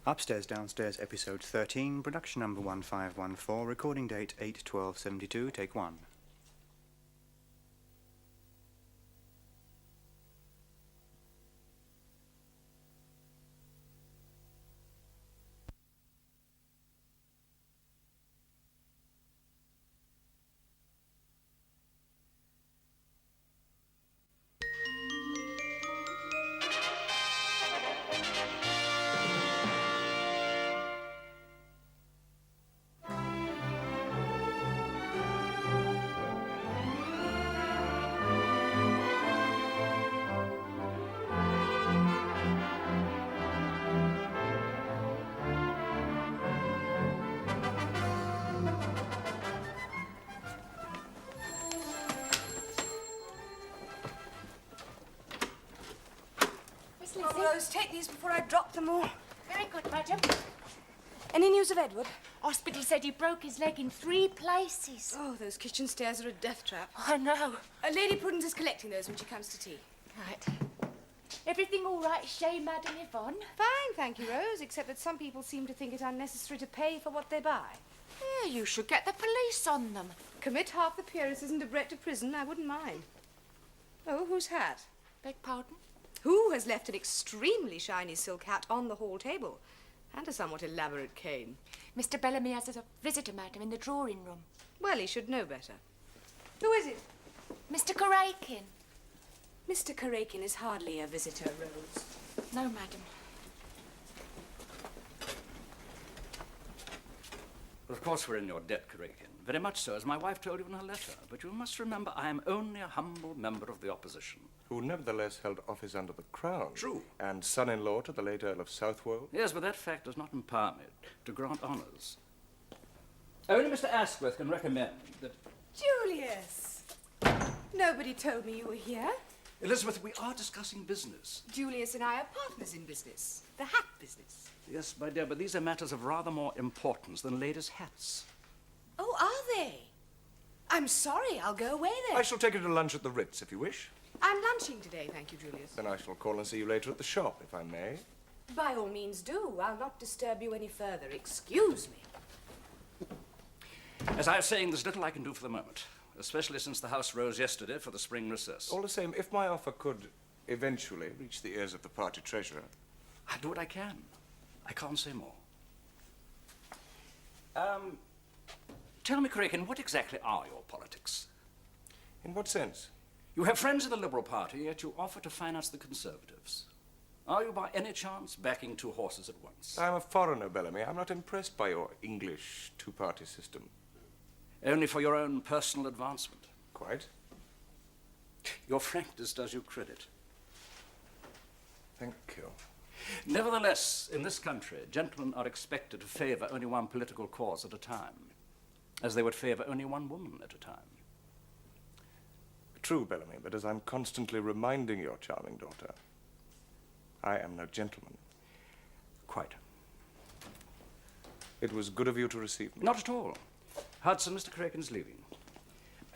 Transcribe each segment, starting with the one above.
Upstairs, Downstairs, episode 13, production number 1514, recording date 8/12/72, take 1. Rose, take these before I drop them all. Very good, madam. Any news of Edward? Hospital said he broke his leg in 3 places. Oh, those kitchen stairs are a death trap. I know. Lady Prudence is collecting those when she comes to tea. Right. Everything all right, Shay, Madam Yvonne? Fine, thank you, Rose, except that some people seem to think it unnecessary to pay for what they buy. Yeah, you should get the police on them. Commit half the peeresses and Debrett to prison, I wouldn't mind. Oh, whose hat? Beg pardon? Who has left an extremely shiny silk hat on the hall table? And a somewhat elaborate cane. Mr. Bellamy has a visitor, madam, in the drawing room. Well, he should know better. Who is it? Mr. Karakin. Mr. Karakin is hardly a visitor, Rose. No, madam. Well, of course we're in your debt, Karakin. Very much so, as my wife told you in her letter. But you must remember I am only a humble member of the opposition. Who nevertheless held office under the Crown. True. And son-in-law to the late Earl of Southwold. Yes, but that fact does not empower me to grant honours. Only Mr. Asquith can recommend that... Julius! Nobody told me you were here. Elizabeth, we are discussing business. Julius and I are partners in business. The hat business. Yes, my dear, but these are matters of rather more importance than ladies' hats. Oh, are they? I'm sorry, I'll go away then. I shall take you to lunch at the Ritz, if you wish. I'm lunching today, thank you, Julius. Then I shall call and see you later at the shop, if I may. By all means do. I'll not disturb you any further. Excuse me. As I was saying, there's little I can do for the moment, especially since the House rose yesterday for the spring recess. All the same, if my offer could eventually reach the ears of the party treasurer... I'll do what I can. I can't say more. Tell me, Karakin, what exactly are your politics? In what sense? You have friends in the Liberal Party, yet you offer to finance the Conservatives. Are you by any chance backing 2 horses at once? I'm a foreigner, Bellamy. I'm not impressed by your English two-party system. Only for your own personal advancement. Quite. Your frankness does you credit. Thank you. Nevertheless, in this country, gentlemen are expected to favour only one political cause at a time, as they would favour only one woman at a time. True, Bellamy, but as I'm constantly reminding your charming daughter, I am no gentleman. Quite. It was good of you to receive me. Not at all. Hudson, Mr. Karakin's leaving.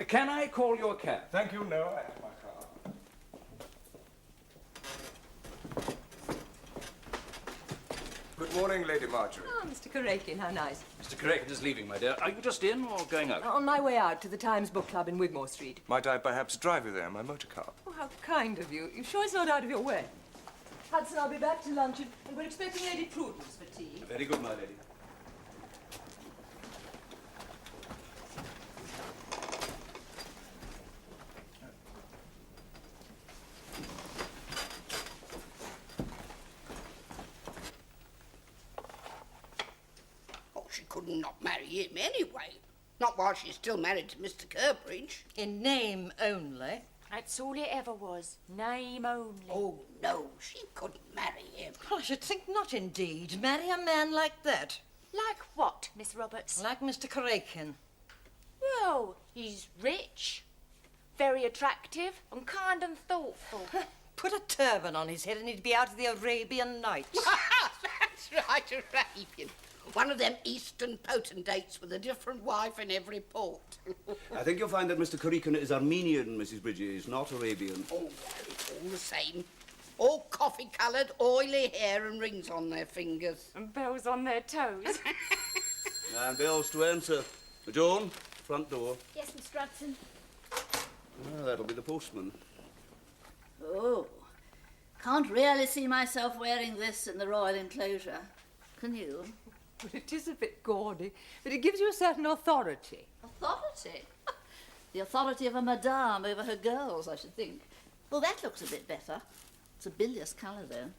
Can I call you a cab? Thank you, no, I have my car. Good morning, Lady Marjorie. Oh, Mr. Karakin, how nice. Mr. Karakin is leaving, my dear. Are you just in or going out? On my way out to the Times Book Club in Wigmore Street. Might I perhaps drive you there in my motor car? Oh, how kind of you. You sure it's not out of your way? Hudson, I'll be back to luncheon, and we're expecting Lady Prudence for tea. Very good, my lady. She could not marry him anyway. Not while she's still married to Mr. Curbridge. In name only. That's all it ever was. Name only. Oh, no, she couldn't marry him. Well, I should think not, indeed. Marry a man like that. Like what, Miss Roberts? Like Mr. Karakin. Well, he's rich, very attractive, and kind and thoughtful. Put a turban on his head and he'd be out of the Arabian Nights. That's right, Arabian. One of them Eastern potentates with a different wife in every port. I think you'll find that Mr. Karakin is Armenian, Mrs. Bridges, not Arabian. Oh, well, it's all the same. all coffee-coloured, oily hair and rings on their fingers. And bells on their toes. And bells to answer. Joan, front door. Yes, Mr. Hudson. Ah, that'll be the postman. Oh, can't really see myself wearing this in the royal enclosure. Can you? Well, it is a bit gaudy, but it gives you a certain authority. Authority? The authority of a madame over her girls, I should think. Well, that looks a bit better. It's a bilious colour, though.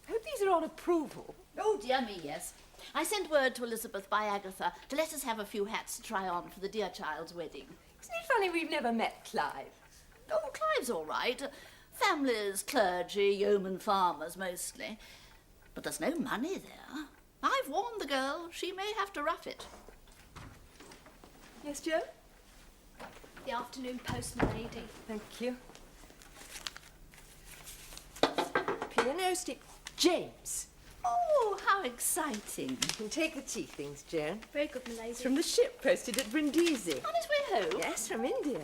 I hope these are on approval. Oh, dear me, yes. I sent word to Elizabeth by Agatha to let us have a few hats to try on for the dear child's wedding. Isn't it funny we've never met Clive? Oh, Clive's all right. Families, clergy, yeoman farmers, mostly. But there's no money there. I've warned the girl. She may have to rough it. Yes, Joe? The afternoon post, my lady. Thank you. Piano stick. James. Oh, how exciting. You can take the tea things, Joan. Very good, my lady. It's from the ship posted at Brindisi. On his way home? Yes, from India.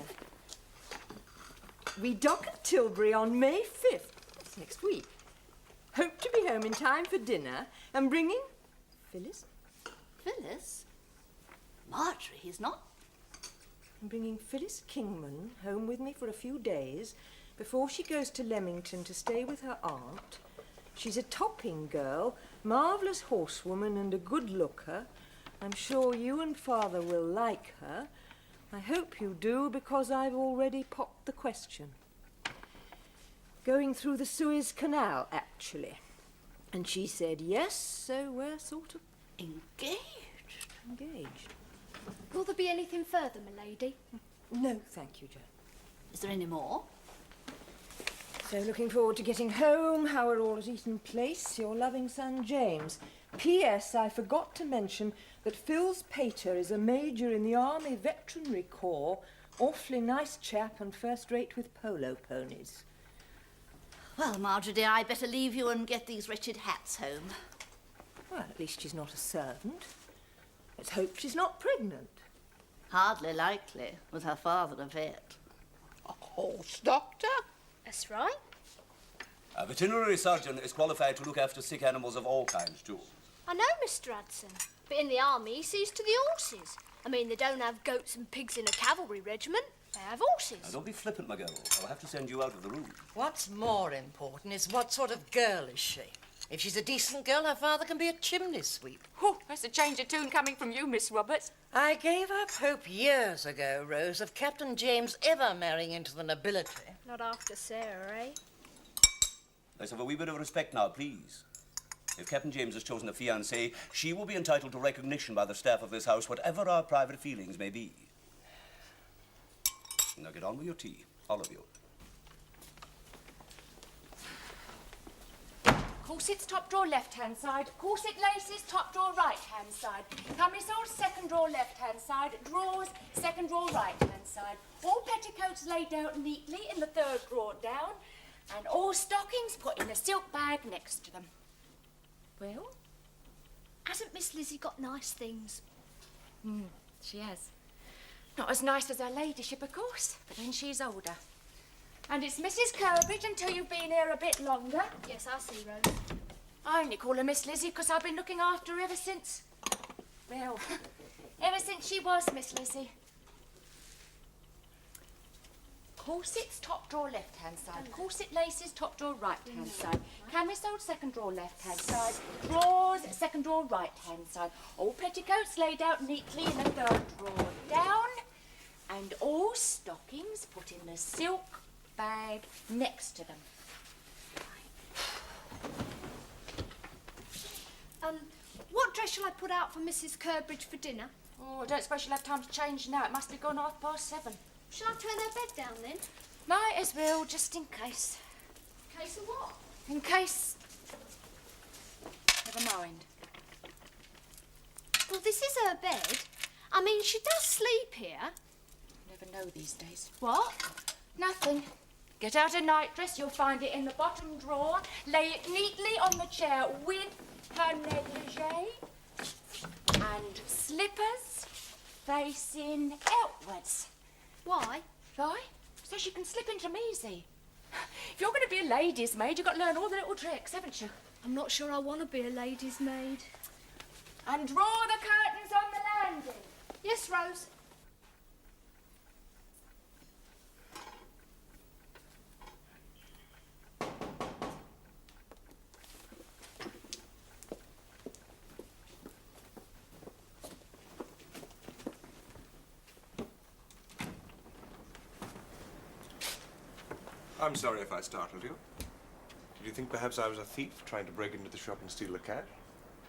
We dock at Tilbury on May 5th. That's next week. Hope to be home in time for dinner and bringing Phyllis. Phyllis? Marjorie, he's not. I'm bringing Phyllis Kingman home with me for a few days before she goes to Leamington to stay with her aunt. She's a topping girl, marvellous horsewoman and a good looker. I'm sure you and Father will like her. I hope you do, because I've already popped the question. Going through the Suez Canal, actually. And she said yes, so we're sort of Engaged? engaged. Will there be anything further, my lady? No, thank you, Joan. Is there any more? So looking forward to getting home. How are all at Eaton Place? Your loving son, James. P.S. I forgot to mention that Phil's pater is a major in the Army Veterinary Corps. Awfully nice chap and first rate with polo ponies. Well, Marjorie, dear, I'd better leave you and get these wretched hats home. Well, at least she's not a servant. Let's hope she's not pregnant. Hardly likely, with her father a vet. A horse doctor? That's right. A veterinary surgeon is qualified to look after sick animals of all kinds, too. I know, Mr. Hudson. But in the army, he sees to the horses. I mean, they don't have goats and pigs in a cavalry regiment. They have horses. Now, don't be flippant, my girl. I'll have to send you out of the room. What's more important is what sort of girl is she? If she's a decent girl, her father can be a chimney sweep. Oh, that's a change of tune coming from you, Miss Roberts. I gave up hope years ago, Rose, of Captain James ever marrying into the nobility. Not after Sarah, eh? Let's have a wee bit of respect now, please. If Captain James has chosen a fiancée, she will be entitled to recognition by the staff of this house, whatever our private feelings may be. Now get on with your tea, all of you. Corsets, top drawer, left-hand side. Corset laces, top drawer, right-hand side. Camisoles, second drawer, left-hand side. Drawers, second drawer, right-hand side. All petticoats laid out neatly in the third drawer down. And all stockings put in a silk bag next to them. Well, hasn't Miss Lizzie got nice things? She has. Not as nice as her ladyship, of course, but then she's older. And it's Mrs. Curbridge until you've been here a bit longer. Yes, I see, Rose. I only call her Miss Lizzie because I've been looking after her ever since... Well, ever since she was Miss Lizzie. Corsets, top drawer, left-hand side. Corset laces, top drawer, right-hand side. Camisoles, second drawer, left-hand side. Drawers, second drawer, right-hand side. All petticoats laid out neatly in the third drawer down. And all stockings put in the silk bag next to them. What dress shall I put out for Mrs. Curbridge for dinner? Oh, I don't suppose she'll have time to change now. It must be gone 7:30. Shall I turn her bed down then? Might as well, just in case. Case of what? In case... Never mind. Well, this is her bed. I mean, she does sleep here. Never know these days. What? Nothing. Get out a nightdress, you'll find it in the bottom drawer. Lay it neatly on the chair with her negligee. And slippers facing outwards. Why? Why? So she can slip into 'em easy. If you're going to be a lady's maid, you've got to learn all the little tricks, haven't you? I'm not sure I want to be a lady's maid. And draw the curtains on the landing. Yes, Rose. I'm sorry if I startled you. Did you think perhaps I was a thief trying to break into the shop and steal the cash?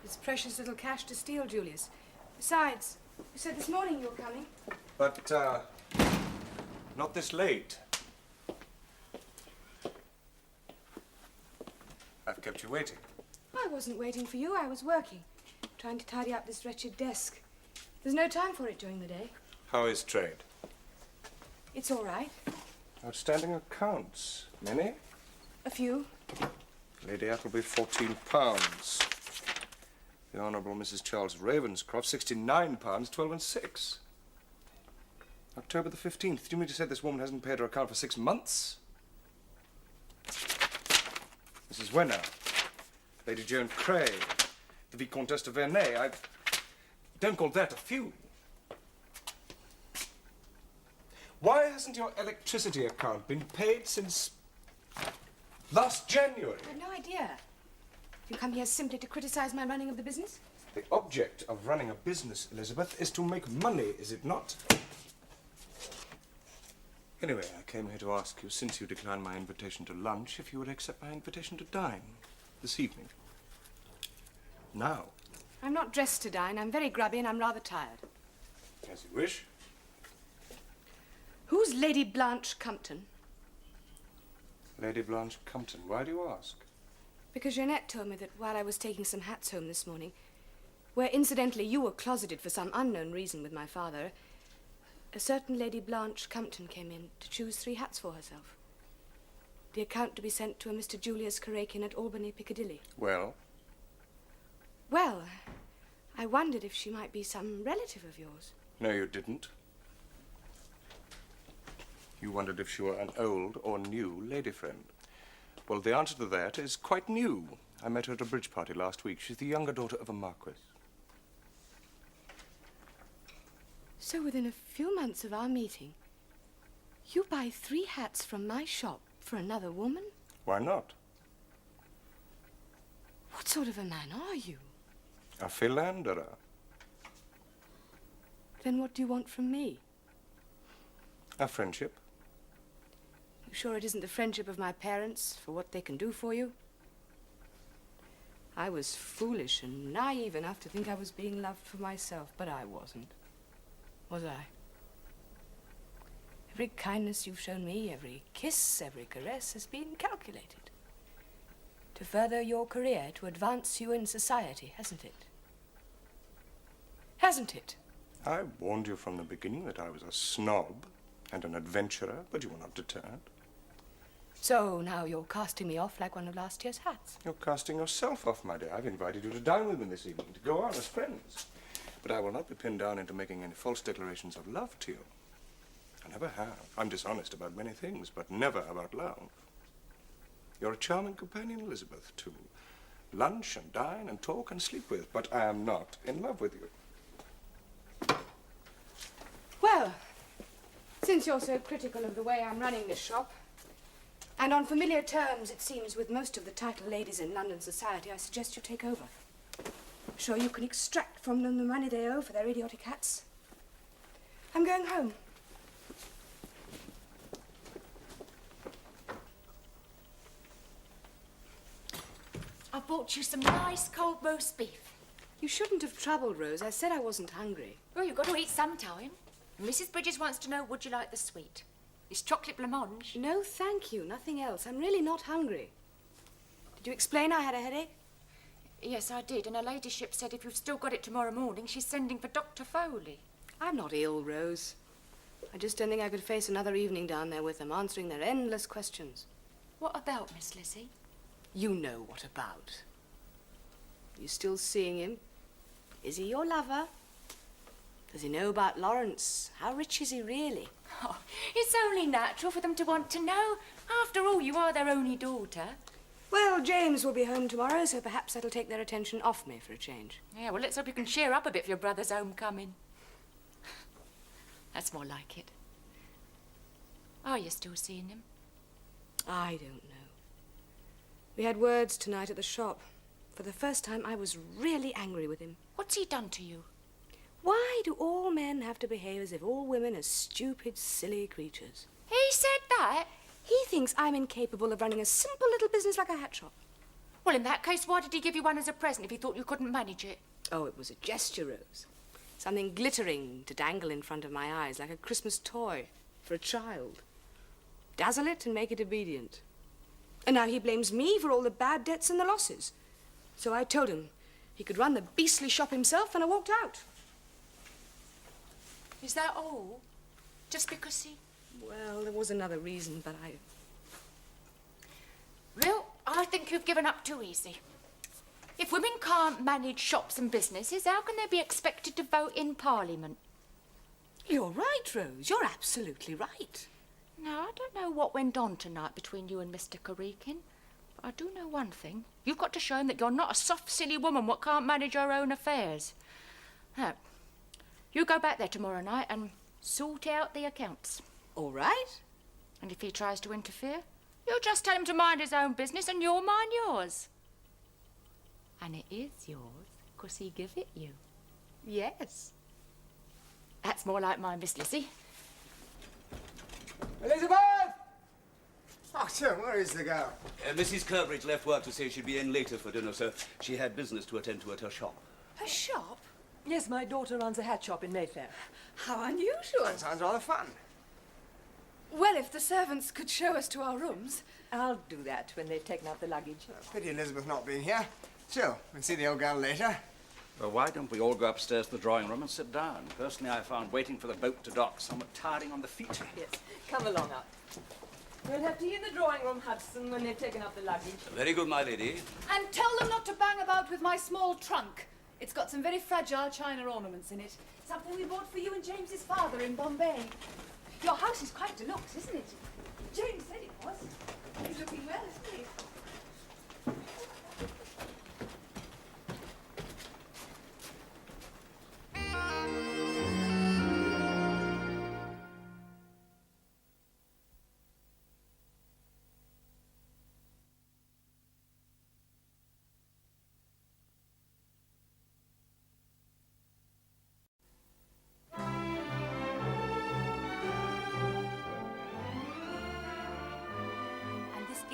It's precious little cash to steal, Julius. Besides, you said this morning you were coming. But, not this late. I've kept you waiting. I wasn't waiting for you. I was working, trying to tidy up this wretched desk. There's no time for it during the day. How is trade? It's all right. Outstanding accounts. Many? A few. Lady Appleby, £14. The Honourable Mrs. Charles Ravenscroft, £69, 12 and 6. October the 15th. Do you mean to say this woman hasn't paid her account for 6 months? Mrs. Wenner, Lady Joan Cray, the Vicomtesse de Vernay. I don't call that a few. Why hasn't your electricity account been paid since last January? I have no idea. You come here simply to criticize my running of the business? The object of running a business, Elizabeth, is to make money, is it not? Anyway, I came here to ask you, since you declined my invitation to lunch, if you would accept my invitation to dine this evening. Now. I'm not dressed to dine. I'm very grubby and I'm rather tired. As you wish. Who's Lady Blanche Compton? Lady Blanche Compton. Why do you ask? Because Jeanette told me that while I was taking some hats home this morning, where incidentally you were closeted for some unknown reason with my father, a certain Lady Blanche Compton came in to choose 3 hats for herself. The account to be sent to a Mr. Julius Karakin at Albany, Piccadilly. Well? Well, I wondered if she might be some relative of yours. No, you didn't. You wondered if she were an old or new lady friend. Well, the answer to that is quite new. I met her at a bridge party last week. She's the younger daughter of a marquis. So within a few months of our meeting, you buy 3 hats from my shop for another woman? Why not? What sort of a man are you? A philanderer. Then what do you want from me? A friendship. You sure it isn't the friendship of my parents for what they can do for you? I was foolish and naive enough to think I was being loved for myself, but I wasn't. Was I? Every kindness you've shown me, every kiss, every caress has been calculated to further your career, to advance you in society, hasn't it? Hasn't it? I warned you from the beginning that I was a snob and an adventurer, but you were not deterred. So now you're casting me off like one of last year's hats. You're casting yourself off, my dear. I've invited you to dine with me this evening, to go on as friends. But I will not be pinned down into making any false declarations of love to you. I never have. I'm dishonest about many things, but never about love. You're a charming companion, Elizabeth, to lunch and dine and talk and sleep with, but I am not in love with you. Well, since you're so critical of the way I'm running this shop, and on familiar terms, it seems, with most of the titled ladies in London society, I suggest you take over. Sure you can extract from them the money they owe for their idiotic hats. I'm going home. I bought you some nice cold roast beef. You shouldn't have troubled, Rose. I said I wasn't hungry. Well, you've got to eat sometime. Mrs. Bridges wants to know, would you like the sweet? It's chocolate blancmange. No, thank you. Nothing else. I'm really not hungry. Did you explain I had a headache? Yes, I did, and her ladyship said if you've still got it tomorrow morning, she's sending for Dr. Foley. I'm not ill, Rose. I just don't think I could face another evening down there with them, answering their endless questions. What about, Miss Lizzie? You know what about. You still seeing him? Is he your lover? Does he know about Lawrence? How rich is he really? Oh, it's only natural for them to want to know. After all, you are their only daughter. Well, James will be home tomorrow, so perhaps that'll take their attention off me for a change. Yeah, well, let's hope you can cheer up a bit for your brother's homecoming. That's more like it. Are you still seeing him? I don't know. We had words tonight at the shop. For the first time, I was really angry with him. What's he done to you? Why do all men have to behave as if all women are stupid, silly creatures? He said that? He thinks I'm incapable of running a simple little business like a hat shop. Well, in that case, why did he give you one as a present if he thought you couldn't manage it? Oh, it was a gesture, Rose. Something glittering to dangle in front of my eyes like a Christmas toy for a child. Dazzle it and make it obedient. And now he blames me for all the bad debts and the losses. So I told him he could run the beastly shop himself, and I walked out. Is that all? Just because he... Well, there was another reason, but I... Well, I think you've given up too easy. If women can't manage shops and businesses, how can they be expected to vote in Parliament? You're right, Rose. You're absolutely right. Now, I don't know what went on tonight between you and Mr. Karikin, but I do know one thing. You've got to show him that you're not a soft, silly woman what can't manage her own affairs. Now, you go back there tomorrow night and sort out the accounts. All right. And if he tries to interfere, you just tell him to mind his own business and you'll mind yours. And it is yours, 'cause he give it you. Yes. That's more like mine, Miss Lizzie. Elizabeth! Oh, sir, where is the girl? Mrs. Curbridge left word to say she'd be in later for dinner, sir. She had business to attend to at her shop. Her shop? Yes, my daughter runs a hat shop in Mayfair. How unusual. That sounds rather fun. Well, if the servants could show us to our rooms. I'll do that when they've taken out the luggage. Pity Elizabeth not being here. Still, we'll see the old girl later. Well, why don't we all go upstairs to the drawing room and sit down? Personally, I found waiting for the boat to dock somewhat tiring on the feet. Yes, come along up. We'll have tea in the drawing room, Hudson, when they've taken up the luggage. Very good, my lady. And tell them not to bang about with my small trunk. It's got some very fragile china ornaments in it. Something we bought for you and James's father in Bombay. Your house is quite deluxe, isn't it? James said it was. He's looking well, isn't he?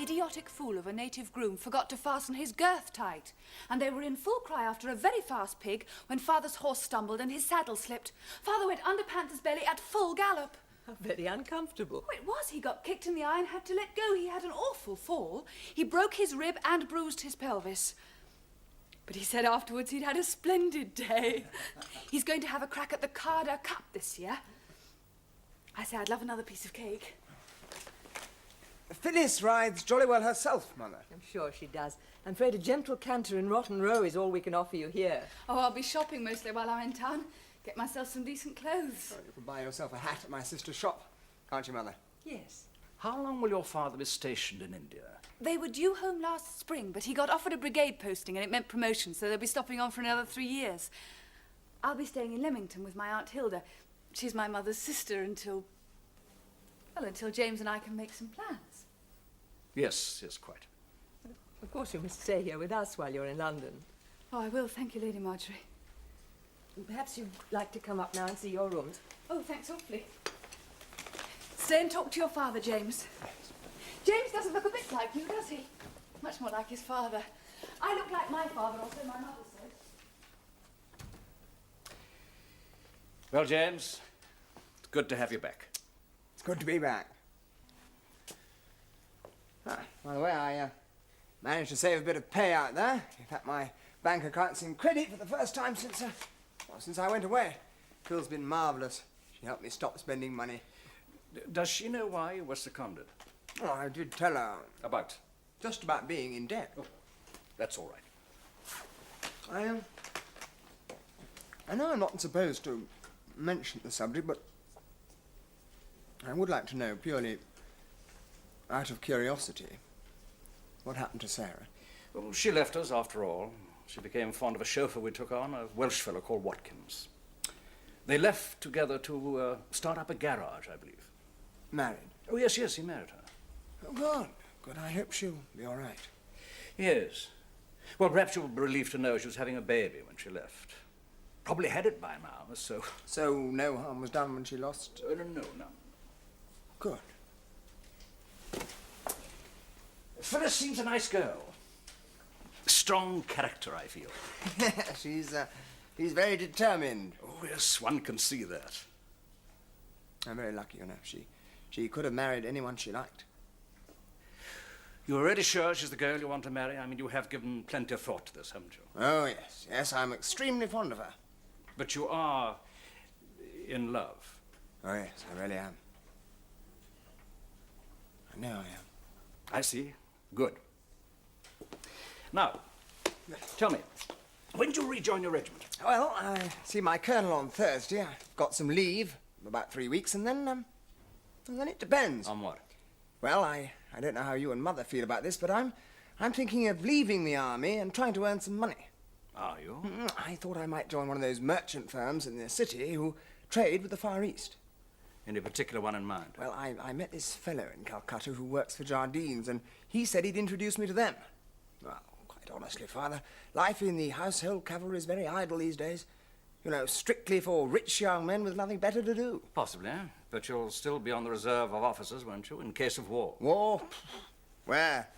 Idiotic fool of a native groom forgot to fasten his girth tight, and they were in full cry after a very fast pig when Father's horse stumbled and his saddle slipped. Father went under Panther's belly at full gallop. How very uncomfortable. Oh, it was. He got kicked in the eye and had to let go. He had an awful fall. He broke his rib and bruised his pelvis. But he said afterwards he'd had a splendid day. He's going to have a crack at the Carter Cup this year. I say I'd love another piece of cake. Phyllis rides jolly well herself, Mother. I'm sure she does. I'm afraid a gentle canter in Rotten Row is all we can offer you here. Oh, I'll be shopping mostly while I'm in town. Get myself some decent clothes. Oh, you can buy yourself a hat at my sister's shop, can't you, Mother? Yes. How long will your father be stationed in India? They were due home last spring, but he got offered a brigade posting and it meant promotion, so they'll be stopping on for another 3 years. I'll be staying in Leamington with my Aunt Hilda. She's my mother's sister until James and I can make some plans. Yes, quite. Of course you must stay here with us while you're in London. Oh, I will. Thank you, Lady Marjorie. Perhaps you'd like to come up now and see your rooms. Oh, thanks awfully. Stay and talk to your father, James. James doesn't look a bit like you, does he? Much more like his father. I look like my father, or so my mother said. Well, James, it's good to have you back. It's good to be back. By the way, I managed to save a bit of pay out there. In fact, my bank account's in credit for the first time since I went away. Phil's been marvellous. She helped me stop spending money. Does she know why you were seconded? Oh, I did tell her. About? Just about being in debt. Oh, that's all right. I know I'm not supposed to mention the subject, but I would like to know, purely out of curiosity, what happened to Sarah? Well, she left us after all. She became fond of a chauffeur we took on, a Welsh fellow called Watkins. They left together to start up a garage, I believe. Married? Oh, yes, he married her. Oh, good. Good. I hope she'll be all right. Yes. Well, perhaps you'll be relieved to know she was having a baby when she left. Probably had it by now, so... So no harm was done when she lost? No. Good. Phyllis seems a nice girl. Strong character, I feel. She's very determined. Oh, yes, one can see that. I'm very lucky, you know. She could have married anyone she liked. You're already sure she's the girl you want to marry? I mean, you have given plenty of thought to this, haven't you? Oh, yes. Yes, I'm extremely fond of her. But you are in love? Oh, yes, I really am. I know I am. I see. Good. Now, tell me, when did you rejoin your regiment? Well, I see my colonel on Thursday. I've got some leave, about 3 weeks, and then it depends. On what? Well, I don't know how you and Mother feel about this, but I'm thinking of leaving the army and trying to earn some money. Are you? I thought I might join one of those merchant firms in the city who trade with the Far East. Any particular one in mind? Well, I met this fellow in Calcutta who works for Jardine's, and he said he'd introduce me to them. Well, quite honestly, Father, life in the household cavalry is very idle these days. You know, strictly for rich young men with nothing better to do. Possibly, eh? But you'll still be on the reserve of officers, won't you, in case of war? War? Where?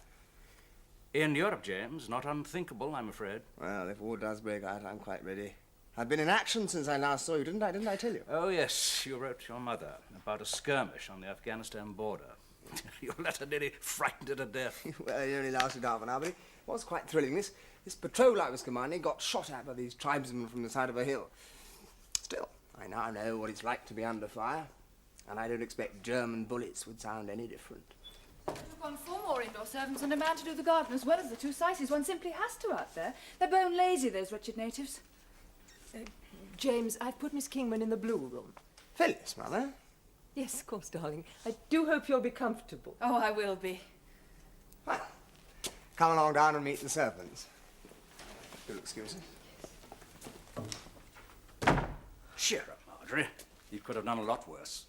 In Europe, James. Not unthinkable, I'm afraid. Well, if war does break out, I'm quite ready. I've been in action since I last saw you, didn't I? Didn't I tell you? Oh, yes. You wrote to your mother about a skirmish on the Afghanistan border. Your letter nearly frightened her to death. Well, it only lasted half an hour, but it was quite thrilling. This patrol I was commanding got shot at by these tribesmen from the side of a hill. Still, I now know what it's like to be under fire, and I don't expect German bullets would sound any different. We've gone 4 more indoor servants and a man to do the garden, as well as the 2 syces. One simply has to out there. They're bone lazy, those wretched natives. James, I've put Miss Kingman in the blue room. Phyllis, Mother? Yes, of course, darling. I do hope you'll be comfortable. Oh, I will be. Well, come along down and meet the servants. You'll excuse us. Cheer up, Marjorie. You could have done a lot worse.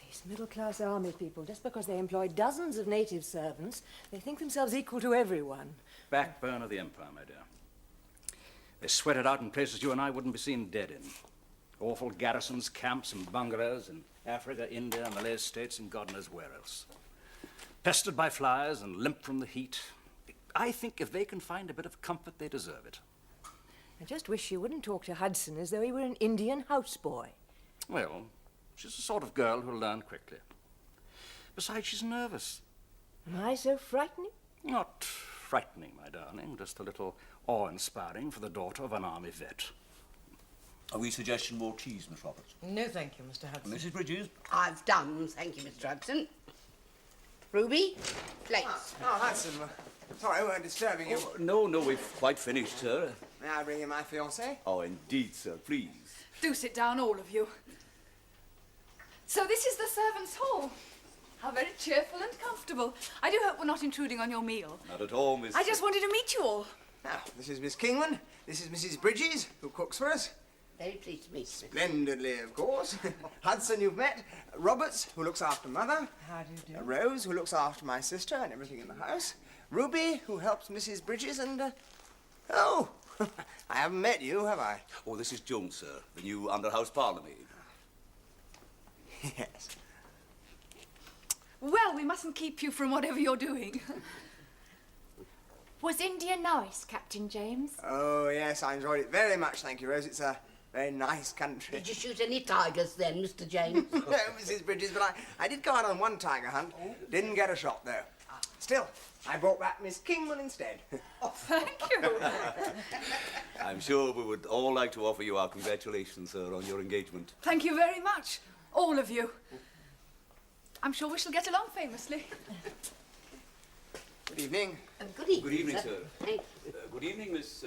These middle-class army people, just because they employ dozens of native servants, they think themselves equal to everyone. Backbone of the empire, my dear. They sweat it out in places you and I wouldn't be seen dead in. Awful garrisons, camps, and bungalows in Africa, India, Malay states, and God knows where else. Pestered by flies and limp from the heat. I think if they can find a bit of comfort, they deserve it. I just wish you wouldn't talk to Hudson as though he were an Indian houseboy. Well, she's the sort of girl who'll learn quickly. Besides, she's nervous. Am I so frightening? Not frightening, my darling, just a little awe-inspiring for the daughter of an army vet. Are we suggesting more cheese, Miss Roberts? No, thank you, Mr. Hudson. Mrs. Bridges? I've done, thank you, Mr. Hudson. Ruby, plates. Oh, Hudson. Sorry, we weren't disturbing you. Oh, no, we've quite finished, sir. May I bring in my fiancée? Oh, indeed, sir, please. Do sit down, all of you. So this is the servants' hall. How very cheerful and comfortable. I do hope we're not intruding on your meal. Not at all, Miss... I just wanted to meet you all. Now, this is Miss Kingman. This is Mrs. Bridges, who cooks for us. Very pleased to meet you. Splendidly, of course. Hudson, you've met. Roberts, who looks after Mother. How do you do? Rose, who looks after my sister and everything in the house. Ruby, who helps Mrs. Bridges, and... oh, I haven't met you, have I? Oh, this is Jones, sir, the new under-house parlourmaid. Yes. Well, we mustn't keep you from whatever you're doing. Was India nice, Captain James? Oh, yes, I enjoyed it very much, thank you, Rose. It's a very nice country. Did you shoot any tigers then, Mr. James? No, Mrs. Bridges, but I did go out on one tiger hunt. Didn't get a shot, though. Still, I brought back Miss Kingman instead. Oh, thank you. I'm sure we would all like to offer you our congratulations, sir, on your engagement. Thank you very much, all of you. I'm sure we shall get along famously. Good evening. Good evening, Good evening, sir. Thank you. Good evening, Miss...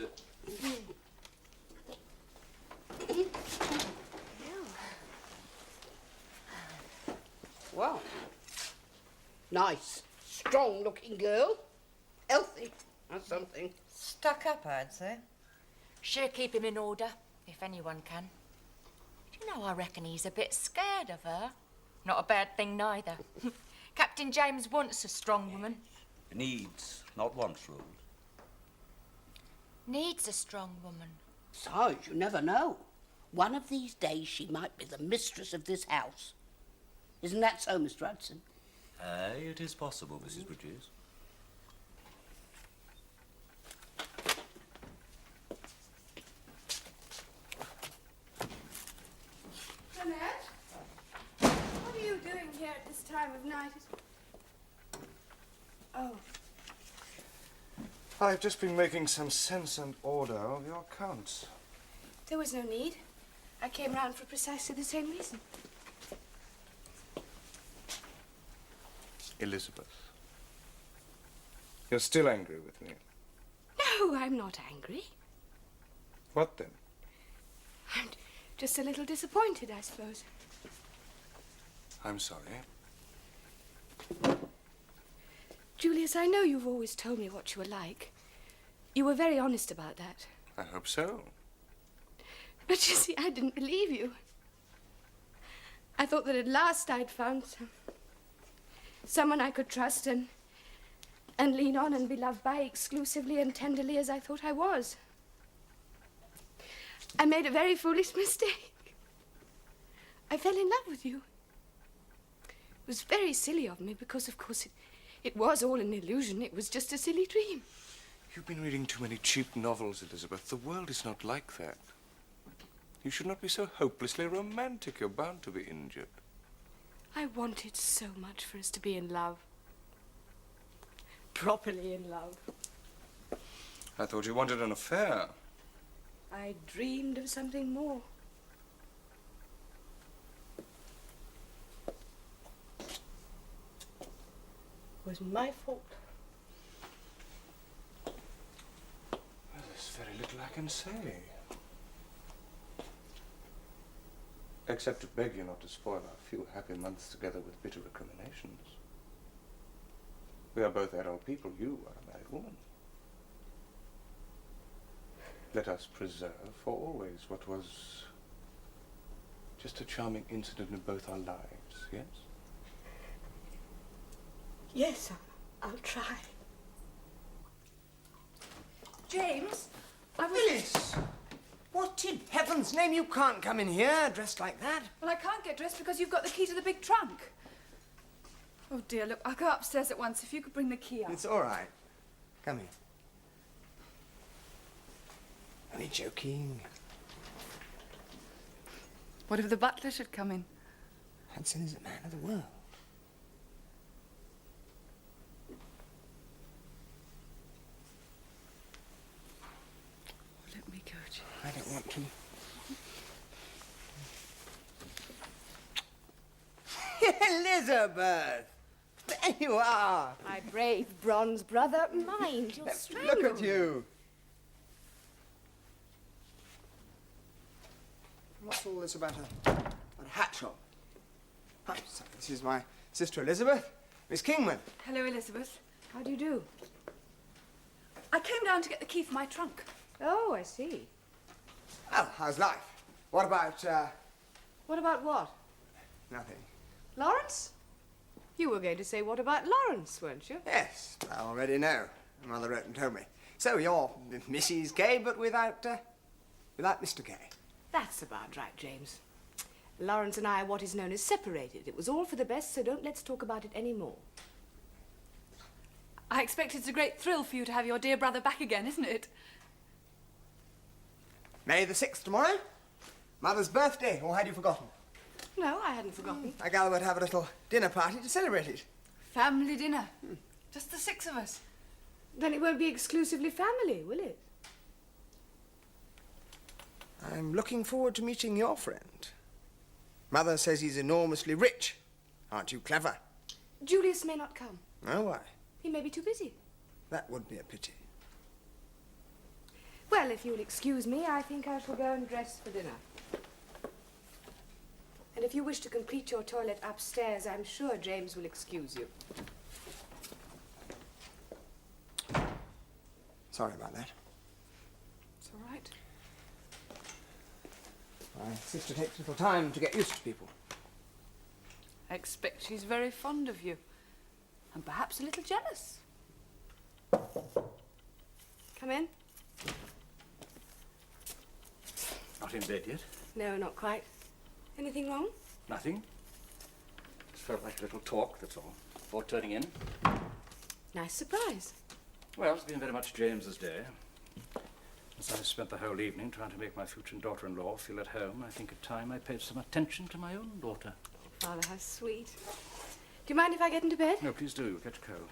Well, nice. Strong-looking girl. Healthy or something. Stuck up, I'd say. She'll keep him in order, if anyone can. Do you know, I reckon he's a bit scared of her. Not a bad thing, neither. Captain James wants a strong woman. Needs, not wants, ruled. Needs a strong woman. Besides, you never know. One of these days she might be the mistress of this house. Isn't that so, Mr. Hudson? Aye, it is possible, Mrs. Bridges. Jeanette? What are you doing here at this time of night? Oh. I've just been making some sense and order of your accounts. There was no need. I came round for precisely the same reason. Elizabeth, you're still angry with me. No, I'm not angry. What then? I'm just a little disappointed, I suppose. I'm sorry. Julius, I know you've always told me what you were like. You were very honest about that. I hope so. But you see, I didn't believe you. I thought that at last I'd found someone I could trust and lean on and be loved by exclusively and tenderly as I thought I was. I made a very foolish mistake. I fell in love with you. It was very silly of me because, of course, it was all an illusion. It was just a silly dream. You've been reading too many cheap novels, Elizabeth. The world is not like that. You should not be so hopelessly romantic. You're bound to be injured. I wanted so much for us to be in love. Properly in love. I thought you wanted an affair. I dreamed of something more. It was my fault. Well, there's very little I can say. Except to beg you not to spoil our few happy months together with bitter recriminations. We are both adult people. You are a married woman. Let us preserve for always what was just a charming incident in both our lives, yes? Yes, I'll try. James, Phyllis! What in heaven's name? You can't come in here dressed like that. Well, I can't get dressed because you've got the key to the big trunk. Oh, dear, look, I'll go upstairs at once if you could bring the key up. It's all right. Come here. Only joking. What if the butler should come in? Hudson is a man of the world. Let me go, James. I don't want to. Elizabeth! There you are! My brave bronze brother. Mind, you'll strangle Look at you! What's all this about a hat shop? Hi, so this is my sister Elizabeth, Miss Kingman. Hello, Elizabeth. How do you do? I came down to get the key for my trunk. Oh, I see. Well, how's life? What about, What about what? nothing? Lawrence? You were going to say, what about Lawrence, weren't you? Yes, I already know. Mother wrote and told me. So you're Mrs. K, but without Mr. K. That's about right, James. Lawrence and I are what is known as separated. It was all for the best, so don't let's talk about it any more. I expect it's a great thrill for you to have your dear brother back again, isn't it? May the 6th tomorrow? Mother's birthday, or had you forgotten? No, I hadn't forgotten. I gather we'd have a little dinner party to celebrate it. Family dinner. Just the 6 of us. Then it won't be exclusively family, will it? I'm looking forward to meeting your friend. Mother says he's enormously rich. Aren't you clever? Julius may not come. Oh, why? He may be too busy. That would be a pity. Well, if you'll excuse me, I think I shall go and dress for dinner. And if you wish to complete your toilet upstairs, I'm sure James will excuse you. Sorry about that. It's all right. My sister takes a little time to get used to people. I expect she's very fond of you. And perhaps a little jealous. Come in. Not in bed yet? No, not quite. Anything wrong? Nothing. Just felt like a little talk, that's all. Before turning in. Nice surprise. Well, it's been very much James's day. As I've spent the whole evening trying to make my future daughter-in-law feel at home, I think it time I paid some attention to my own daughter. Father, how sweet. Do you mind if I get into bed? No, please do. You'll catch cold.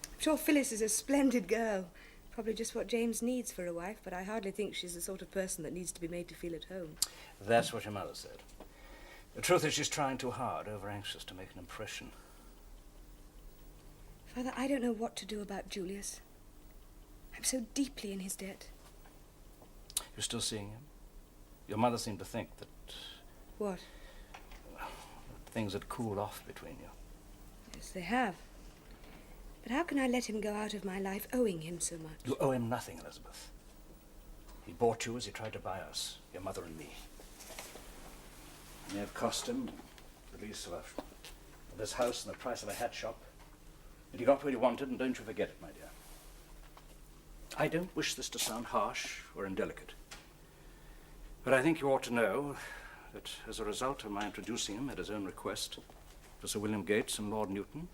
I'm sure Phyllis is a splendid girl. Probably just what James needs for a wife, but I hardly think she's the sort of person that needs to be made to feel at home. That's what your mother said. The truth is she's trying too hard, over-anxious to make an impression. Father, I don't know what to do about Julius. I'm so deeply in his debt. You're still seeing him? Your mother seemed to think that... What? Well, that things had cooled off between you. Yes, they have. But how can I let him go out of my life owing him so much? You owe him nothing, Elizabeth. He bought you as he tried to buy us, your mother and me. It may have cost him the lease of this house and the price of a hat shop. But he got what he wanted, and don't you forget it, my dear. I don't wish this to sound harsh or indelicate. But I think you ought to know that as a result of my introducing him at his own request to Sir William Gates and Lord Newton,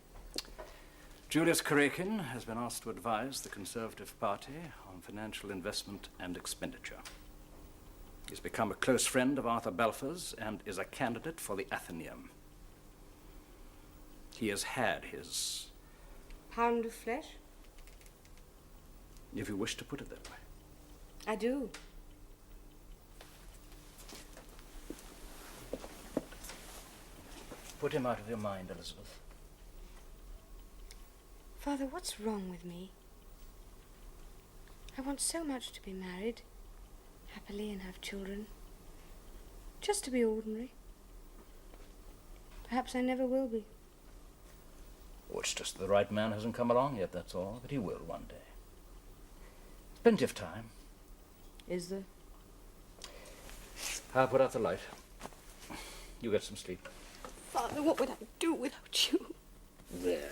Julius Karakin has been asked to advise the Conservative Party on financial investment and expenditure. He's become a close friend of Arthur Balfour's and is a candidate for the Athenaeum. He has had his... Pound of flesh? If you wish to put it that way. I do. Put him out of your mind, Elizabeth. Father, what's wrong with me? I want so much to be married, happily, and have children. Just to be ordinary. Perhaps I never will be. Oh, it's just the right man hasn't come along yet, that's all. But he will one day. Plenty of time. Is there? I'll put out the light. You get some sleep. Father, what would I do without you? There.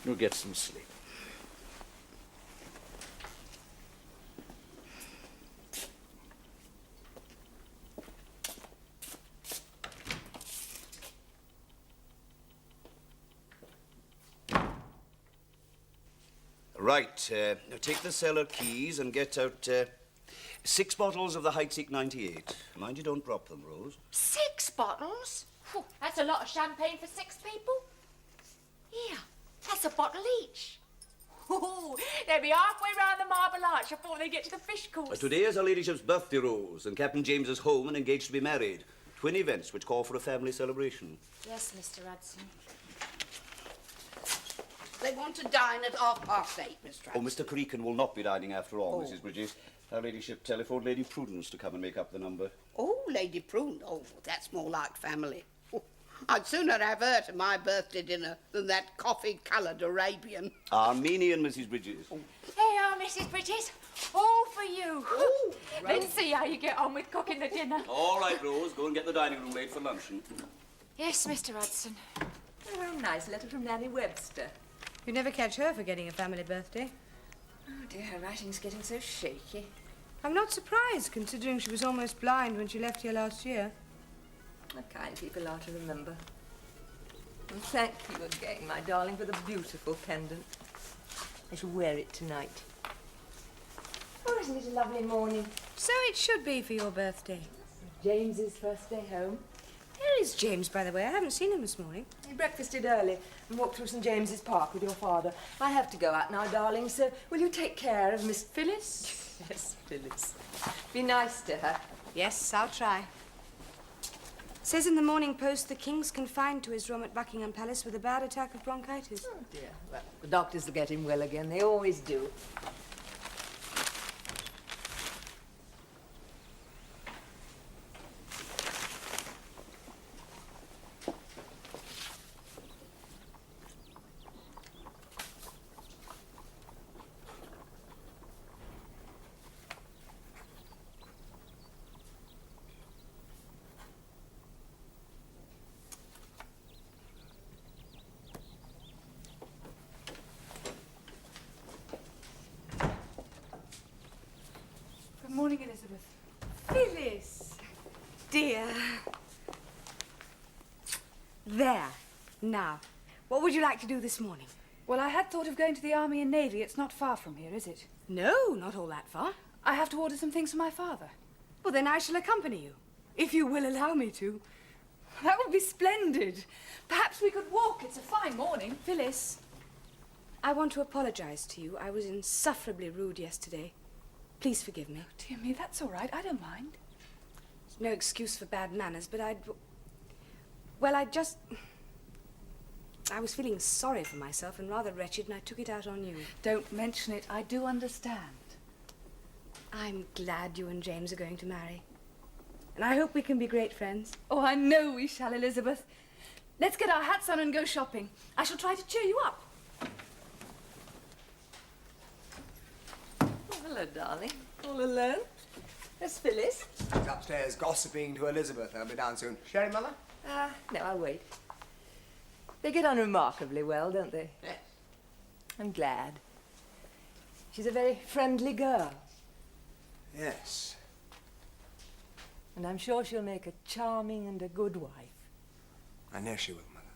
You'll get some sleep. Right, now take the cellar keys and get out 6 bottles of the Heidsieg 98. Mind you don't drop them, Rose. 6 bottles? Whew, that's a lot of champagne for 6 people. Here, that's a bottle each. Ooh, they'll be halfway round the Marble Arch before they get to the fish course. Today is Her Ladyship's birthday, Rose, and Captain James is home and engaged to be married. Twin events which call for a family celebration. Yes, Mr. Hudson. They want to dine at 8:30, Mr. Oh, Mr. Creakin will not be dining after all, Mrs. Bridges. Her Ladyship telephoned Lady Prudence to come and make up the number. Oh, Lady Prune. Oh, that's more like family. Oh, I'd sooner have her to my birthday dinner than that coffee-coloured Arabian. Armenian, Mrs. Bridges. Oh. Hey, Mrs. Bridges. All for you. Oh, Let's see how you get on with cooking the dinner. All right, Rose. Go and get the dining room laid for luncheon. Yes, Mr. Hudson. Oh, nice letter from Nanny Webster. You never catch her forgetting a family birthday. Oh dear, her writing's getting so shaky. I'm not surprised, considering she was almost blind when she left here last year. The kind people are to remember. And thank you again, my darling, for the beautiful pendant. I shall wear it tonight. Oh, isn't it a lovely morning? So it should be for your birthday. James's first day home. Where is James, by the way? I haven't seen him this morning. He breakfasted early and walked through St. James's Park with your father. I have to go out now, darling, so will you take care of Miss Phyllis? Yes, Phyllis. Be nice to her. Yes, I'll try. Says in the Morning Post the King's confined to his room at Buckingham Palace with a bad attack of bronchitis. Oh, dear. Well, the doctors will get him well again. They always do. morning, Elizabeth. Phyllis! Dear. There. Now, what would you like to do this morning? Well, I had thought of going to the Army and Navy. It's not far from here, is it? No, not all that far. I have to order some things for my father. Well, then I shall accompany you, if you will allow me to. That would be splendid. Perhaps we could walk. It's a fine morning. Phyllis, I want to apologize to you. I was insufferably rude yesterday. Please forgive me. Dear me, that's all right. I don't mind. It's no excuse for bad manners, but Well, I was feeling sorry for myself and rather wretched, and I took it out on you. Don't mention it. I do understand. I'm glad you and James are going to marry. And I hope we can be great friends. Oh, I know we shall, Elizabeth. Let's get our hats on and go shopping. I shall try to cheer you up. Oh, hello, darling. All alone? There's Phyllis. She's upstairs gossiping to Elizabeth. I'll be down soon. Sherry, Mother? No, I'll wait. They get on remarkably well, don't they? Yes. I'm glad. She's a very friendly girl. Yes. And I'm sure she'll make a charming and a good wife. I know she will, Mother.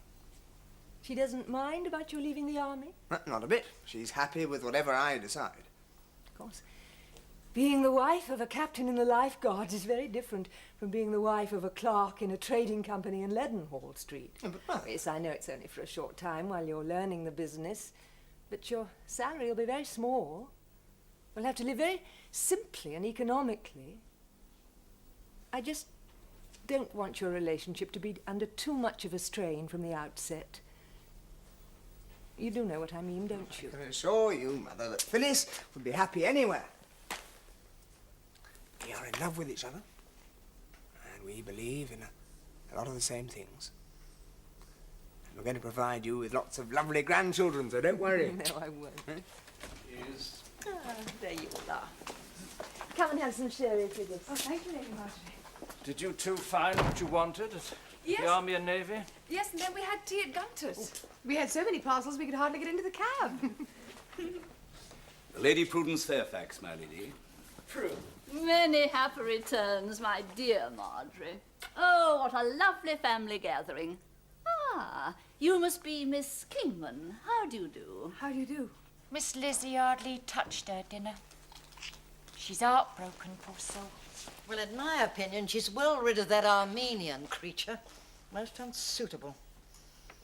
She doesn't mind about you leaving the army? Not a bit. She's happy with whatever I decide. Of course. Being the wife of a captain in the Life Guards is very different from being the wife of a clerk in a trading company in Leadenhall Street. Oh, but Mother... Yes, I know it's only for a short time while you're learning the business, but your salary will be very small. We'll have to live very simply and economically. I just don't want your relationship to be under too much of a strain from the outset. You do know what I mean, don't you? I can assure you, Mother, that Phyllis would be happy anywhere. We are in love with each other, and we believe in a lot of the same things. And we're going to provide you with lots of lovely grandchildren, so don't worry. No, I won't. Yes. There you are. Come and have some sherry, Phyllis. Oh, thank you, Lady Marjorie. Did you two find what you wanted at Yes. the Army and Navy? Yes, and then we had tea at Gunter's. We had so many parcels we could hardly get into the cab. Lady Prudence Fairfax, my lady. Many happy returns, my dear Marjorie. Oh, what a lovely family gathering. Ah, you must be Miss Kingman. How do you do? How do you do? Miss Lizzie hardly touched her dinner. She's heartbroken, poor soul. Well, in my opinion, she's well rid of that Armenian creature. Most unsuitable.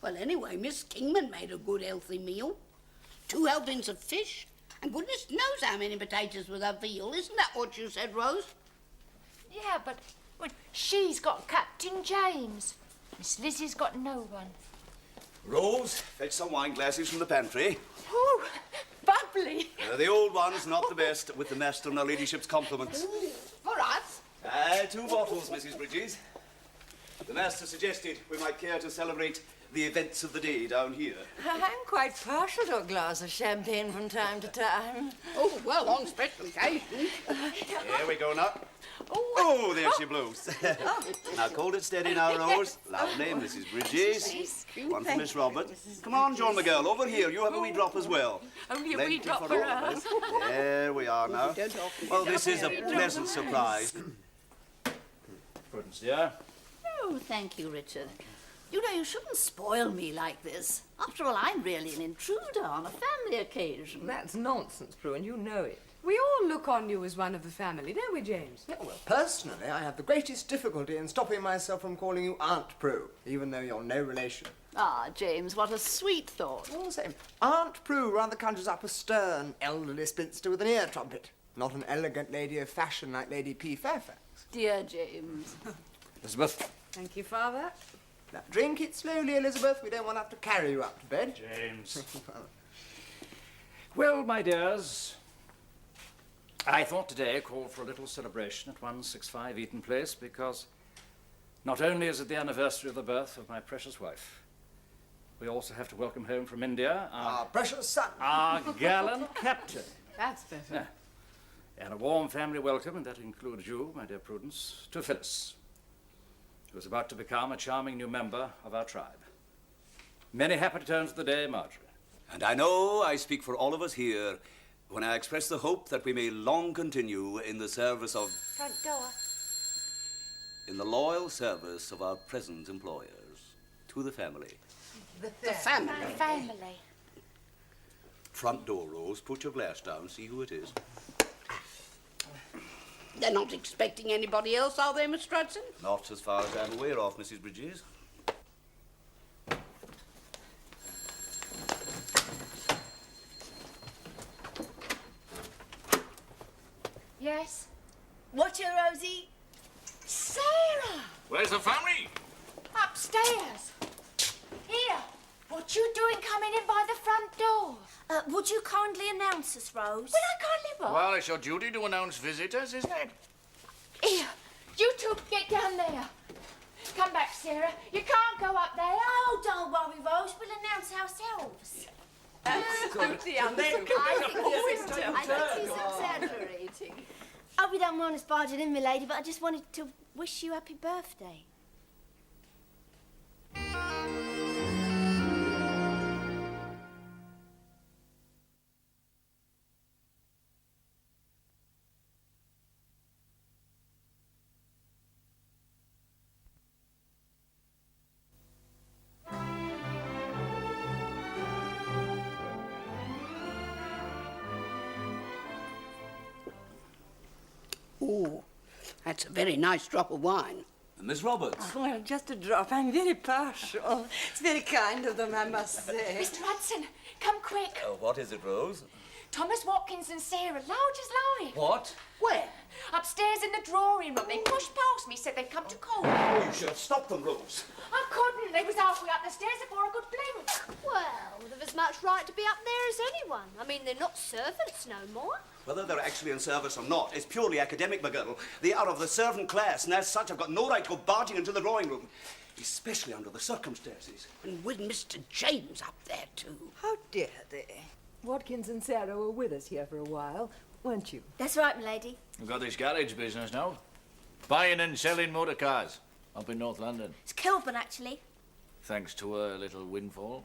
Well, anyway, Miss Kingman made a good, healthy meal. 2 helpings of fish. And goodness knows how many potatoes with her veal. Isn't that what you said, Rose? Yeah, but she's got Captain James. Miss Lizzie's got no one. Rose, fetch some wine glasses from the pantry. Oh, bubbly. The old ones, not the best, with the master and her ladyship's compliments. For us? 2 bottles, Mrs. Bridges. The master suggested we might care to celebrate the events of the day down here. I'm quite partial to a glass of champagne from time to time. Oh, well, on special occasions. Here we go now. Oh, there she blows. Now, hold it steady now, Rose. Lovely, Mrs. Bridges. One for Miss Robert. Come on, John McGill, over here. You have a wee drop as well. Only a Plenty wee drop for for all of us. us. There we are now. Well, this is a pleasant surprise. Prudence, dear. Oh, thank you, Richard. You know, you shouldn't spoil me like this. After all, I'm really an intruder on a family occasion. That's nonsense, Prue, and you know it. We all look on you as one of the family, don't we, James? Yeah, well, personally, I have the greatest difficulty in stopping myself from calling you Aunt Prue, even though you're no relation. Ah, James, what a sweet thought. All the same, Aunt Prue rather conjures up a stern, elderly spinster with an ear trumpet, not an elegant lady of fashion like Lady P. Fairfax. Dear James. Elizabeth. Thank you, Father. Now, drink it slowly, Elizabeth. We don't want to have to carry you up to bed. James. Well, my dears, I thought today called for a little celebration at 165 Eaton Place because not only is it the anniversary of the birth of my precious wife, we also have to welcome home from India Our precious son. our gallant captain. That's better. Yeah. And a warm family welcome, and that includes you, my dear Prudence, to Phyllis, who is about to become a charming new member of our tribe. Many happy returns of the day, Marjorie. And I know I speak for all of us here when I express the hope that we may long continue in the service of... Front door. In the loyal service of our present employers. To the family. The family. The family. Front door, Rose. Put your glass down. See who it is. They're not expecting anybody else, are they, Mr. Hudson? Not as far as I'm aware of, Mrs. Bridges. Yes? Watch her, Rosie. Sarah! Where's the family? Upstairs. Here. What you doing coming in by the front door? Would you kindly announce us, Rose? Well, I can't live up. Well, it's your duty to announce visitors, isn't it? Here. You two get down there. Come back, Sarah. You can't go up there. Oh, don't worry, Rose. We'll announce ourselves. Absolutely I think he's exaggerating. Hope you don't mind us barging in, my lady, but I just wanted to wish you happy birthday. Oh, that's a very nice drop of wine. Miss Roberts. Well, just a drop. I'm very partial. It's very kind of them, I must say. Mr. Hudson, come quick. What is it, Rose? Thomas Watkins and Sarah, loud as live. What? Where? Upstairs in the drawing room. They pushed past me, said they'd come to call. Oh, you should have stopped them, Rose. I couldn't. They was halfway up the stairs before I could blink. Well, they've as much right to be up there as anyone. I mean, they're not servants no more. Whether they're actually in service or not is purely academic, my girl. They are of the servant class, and as such have got no right to go barging into the drawing room, especially under the circumstances. And with Mr. James up there, too. How dare they? Watkins and Sarah were with us here for a while, weren't you? That's right, my lady. We've got this garage business now. Buying and selling motor cars up in North London. It's Kilburn, actually. Thanks to a little windfall.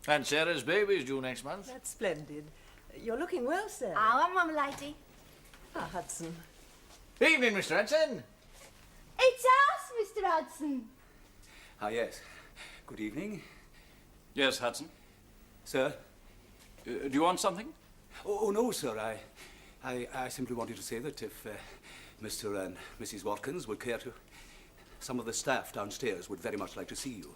And Sarah's baby's due next month. That's splendid. You're looking well, Sarah. Oh, I'm my lady. Ah, Hudson. Evening, Mr. Hudson. It's us, Mr. Hudson. Ah, yes. Good evening. Yes, Hudson. Sir? Do you want something? Oh, no, sir. I simply wanted to say that if Mr. and Mrs. Watkins would care to... Some of the staff downstairs would very much like to see you.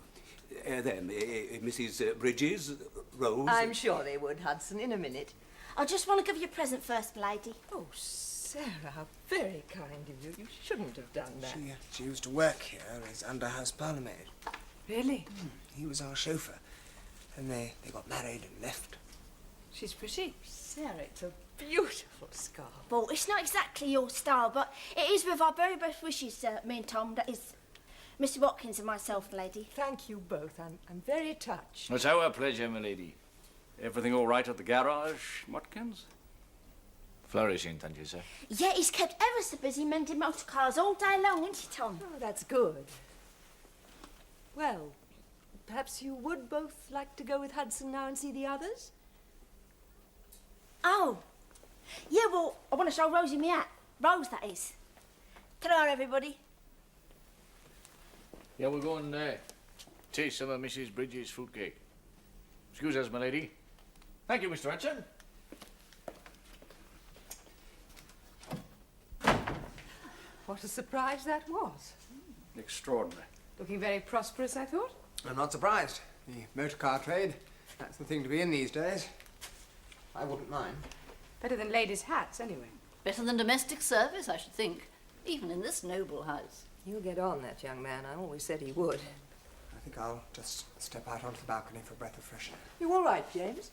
Mrs. Bridges, Rose... I'm sure they would, Hudson, in a minute. I just want to give you a present first, my lady. Oh, Sarah, how very kind of you. You shouldn't have done that. She used to work here as under-house parlourmaid. Really? He was our chauffeur. And they got married and left. She's pretty. Sarah, it's a beautiful scarf. Well, it's not exactly your style, but it is with our very best wishes, me and Tom. That is Mr. Watkins and myself, lady. Thank you both. I'm very touched. It's our pleasure, my lady. Everything all right at the garage, Watkins? Flourishing, thank you, sir. Yeah, he's kept ever so busy mending motor cars all day long, isn't he, Tom? Oh, that's good. Well, perhaps you would both like to go with Hudson now and see the others? Oh. Yeah, well, I want to show Rosie me hat. Rose, that is. Ta-ra, everybody. Yeah, we'll go and taste some of Mrs. Bridges' fruitcake. Excuse us, my lady. Thank you, Mr. Hudson. What a surprise that was. Extraordinary. Looking very prosperous, I thought. I'm not surprised. The motor car trade, that's the thing to be in these days. I wouldn't mind. Better than ladies' hats, anyway. Better than domestic service, I should think, even in this noble house. You'll get on, that young man. I always said he would. I think I'll just step out onto the balcony for a breath of fresh air. You all right, James?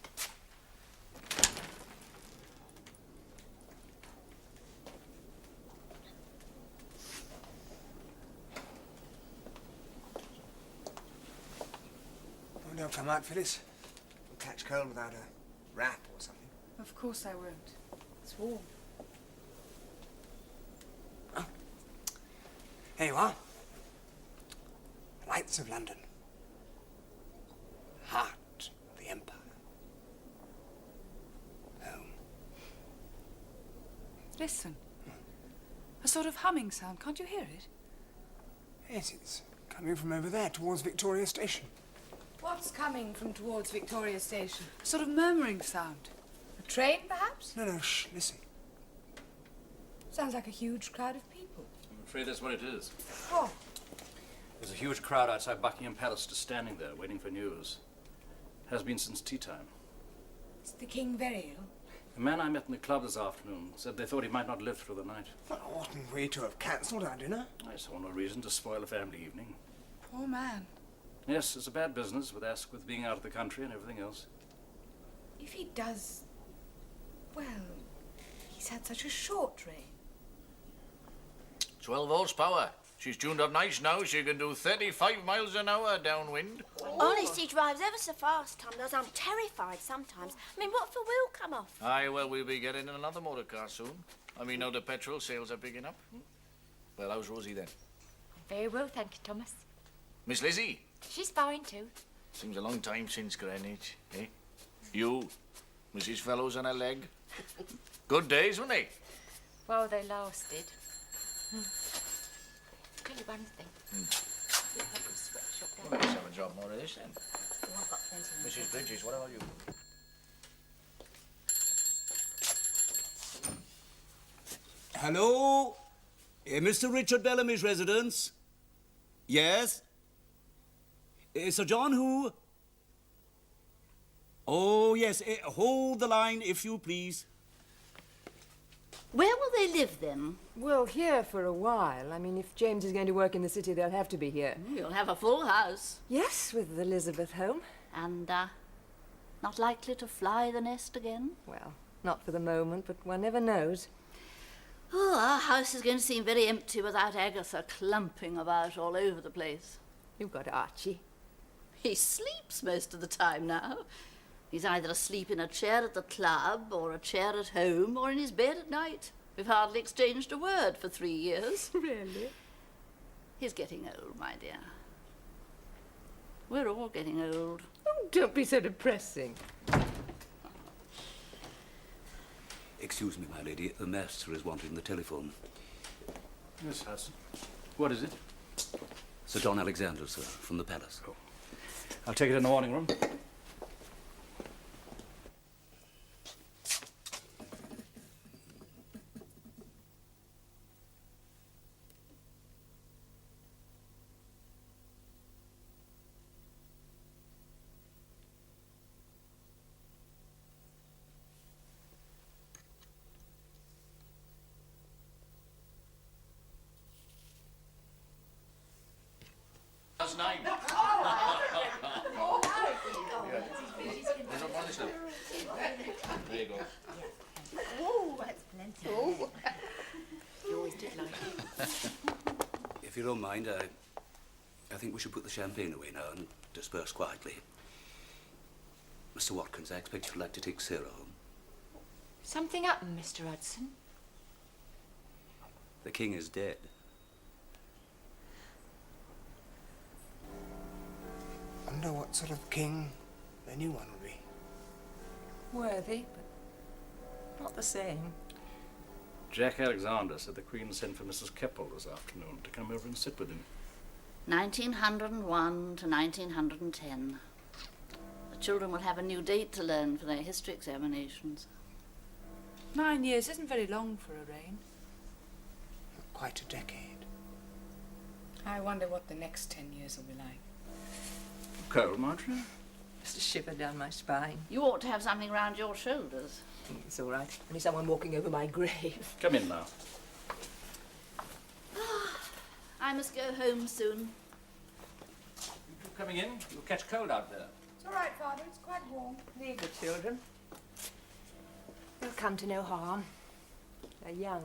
Oh, don't come out, Phyllis. You'll catch cold without a wrap or something. Of course I won't. It's warm. Oh. Here you are. Lights of London. Heart of the Empire. Home. Listen. A sort of humming sound. Can't you hear it? Yes, it's coming from over there, towards Victoria Station. What's coming from towards Victoria Station? A sort of murmuring sound. A train, perhaps? No, shh, listen. Sounds like a huge crowd of people. I'm afraid that's what it is. Oh. There's a huge crowd outside Buckingham Palace just standing there, waiting for news. Has been since tea time. Is the king very ill? The man I met in the club this afternoon said they thought he might not live through the night. Well, oughtn't we to have cancelled our dinner? I saw no reason to spoil a family evening. Poor man. Yes, it's a bad business with Asquith being out of the country and everything else. If he does... well, he's had such a short reign. 12 horsepower. She's tuned up nice now. She can do 35 miles an hour downwind. Honest, he drives ever so fast, Tom does. I'm terrified sometimes. I mean, what if the wheel come off? Aye, well, we'll be getting another motor car soon. I mean, now the petrol sales are picking up. Well, how's Rosie then? Very well, thank you, Thomas. Miss Lizzie? She's fine too. Seems a long time since Greenwich, eh? You, Mrs. Fellows on her leg. Good days, weren't they? Well, they lasted. Tell you one thing. Well, let's have a drop more of this then. Oh, I've got plenty more. Mrs. Bridges, what about you? Hello? Mr. Richard Bellamy's residence? Yes? Sir John who? Oh, yes. Hold the line, if you please. Where will they live then? Well, here for a while. I mean, if James is going to work in the city, they'll have to be here. You'll have a full house. Yes, with Elizabeth home. And, not likely to fly the nest again? Well, not for the moment, but one never knows. Oh, our house is going to seem very empty without Agatha clumping about all over the place. You've got Archie. He sleeps most of the time now. He's either asleep in a chair at the club, or a chair at home, or in his bed at night. We've hardly exchanged a word for 3 years. Really? He's getting old, my dear. We're all getting old. Oh, don't be so depressing. Excuse me, my lady. The master is wanting the telephone. Yes, Hudson. What is it? Sir John Alexander, sir, from the palace. Oh. I'll take it in the morning room. That's 9. There you go. Oh, that's plenty. Oh. You always did like it. If you don't mind, I think we should put the champagne away now and disperse quietly. Mr. Watkins, I expect you'd like to take Sarah home. Something happened, Mr. Hudson? The king is dead. I wonder what sort of king the new one would be. Worthy, but not the same. Jack Alexander said the Queen sent for Mrs. Keppel this afternoon to come over and sit with him. 1901 to 1910. The children will have a new date to learn for their history examinations. 9 years isn't very long for a reign. Quite a decade. I wonder what the next 10 years will be like. Cold, Marjorie? Just a shiver down my spine. You ought to have something round your shoulders. It's all right. Only someone walking over my grave. Come in now. I must go home soon. You two coming in? You'll catch cold out there. It's all right, Father. It's quite warm. Leave the children. They'll come to no harm. They're young.